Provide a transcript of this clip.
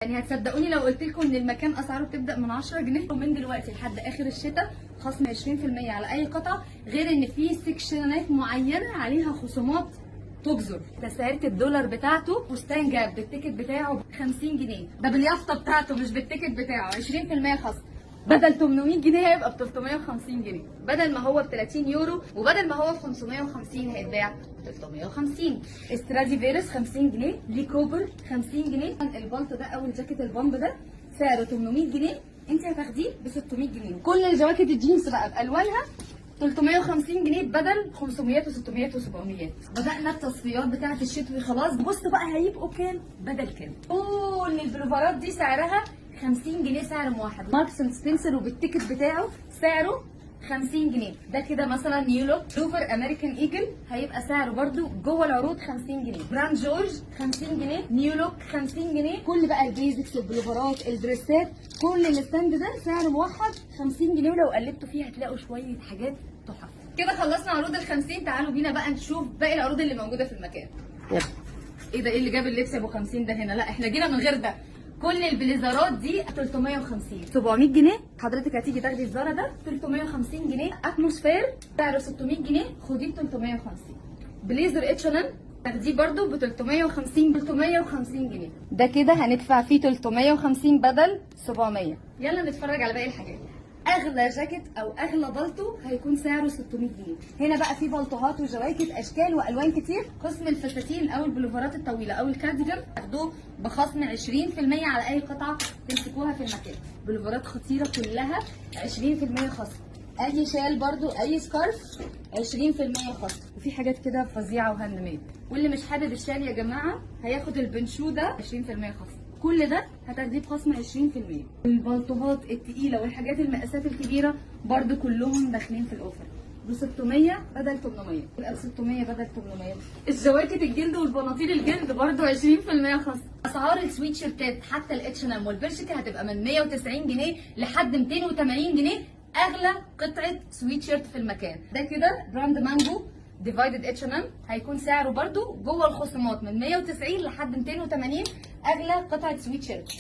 يعني هتصدقوني لو قلت لكم ان المكان اسعاره بتبدا من 10 جنيه ومن دلوقتي لحد اخر الشتاء خصم 20% على اي قطعه، غير ان في سكشنات معينه عليها خصومات تجزر. تسعيره الدولار بتاعته فستان جاب بالتيكت بتاعه ب 50 جنيه، ده باليافطه بتاعته مش بالتيكت بتاعه، 20% خصم. بدل 800 جنيه هيبقى ب 350 جنيه، بدل ما هو ب 30 يورو وبدل ما هو ب 550 هيتباع ب 350. استرادي فيروس 50 جنيه، لي كوبر 50 جنيه. البلطو ده او الجاكيت البامب ده سعره 800 جنيه، انت هتاخديه ب 600 جنيه. كل الجواكت الجينز بقى بالوانها 350 جنيه بدل 500 و600 و700. بدأنا التصفيات بتاعة الشتوي خلاص. بصوا بقى هيبقوا كام بدل كام. كل البلوفرات دي سعرها 50 جنيه سعر موحد. ماركس اند سبنسر وبالتيكت بتاعه سعره 50 جنيه. ده كده مثلا نيولو لوفر امريكان ايجل هيبقى سعره برده جوه العروض 50 جنيه. براند جورج 50 جنيه، نيولوك 50 جنيه. كل بقى البيزكس، البلوفرات، الدريسات، كل الستاند ده سعر موحد 50 جنيه، ولو قلبتوا فيه هتلاقوا شويه حاجات تحفه. كده خلصنا عروض ال 50. تعالوا بينا بقى نشوف باقي العروض اللي موجوده في المكان. يلا. ايه ده؟ ايه اللي جاب اللبس ابو 50 ده هنا؟ لا احنا جينا من غير ده. كل البليزرات دي 350 700 جنيه. حضرتك هتيجي تاخدي الزاره ده 350 جنيه. اتموسفير سعره 600 جنيه، خديه ب 350. بليزر اتش ان ام تاخديه برده ب 350 جنيه. ده كده هندفع فيه 350 بدل 700. يلا نتفرج على باقي الحاجات. اغلى جاكيت او اغلى بلطو هيكون سعره 600 جنيه. هنا بقى في بلطوهات وجواكت اشكال والوان كتير. قسم الفساتين او البلوفرات الطويله او الكارديجان تاخدوه بخصم 20% على اي قطعه تمسكوها في المكان. بلوفرات خطيره كلها 20% خصم. اي شال برضو، اي سكارف 20% خصم. وفي حاجات كده فظيعه وهاند ميد. واللي مش حابب الشال يا جماعه هياخد البنشو ده 20% خصم. كل ده هتاخديه بخصم 20%. البلطوهات التقيله والحاجات المقاسات الكبيره برضو كلهم داخلين في الاوفر ب 600 بدل 800، يبقى ب 600 بدل 800. الجواكت الجلد والبناطيل الجلد برضو 20% خصم. اسعار السويت شيرتات حتى الاتش ان ام والبرشكه هتبقى من 190 جنيه لحد 280 جنيه. اغلى قطعه سويت شيرت في المكان. ده كده براند مانجو ديفايدد اتش ان ام هيكون سعره برضو جوه الخصومات من 190 لحد 280. اغلى قطعه سويت شيرت.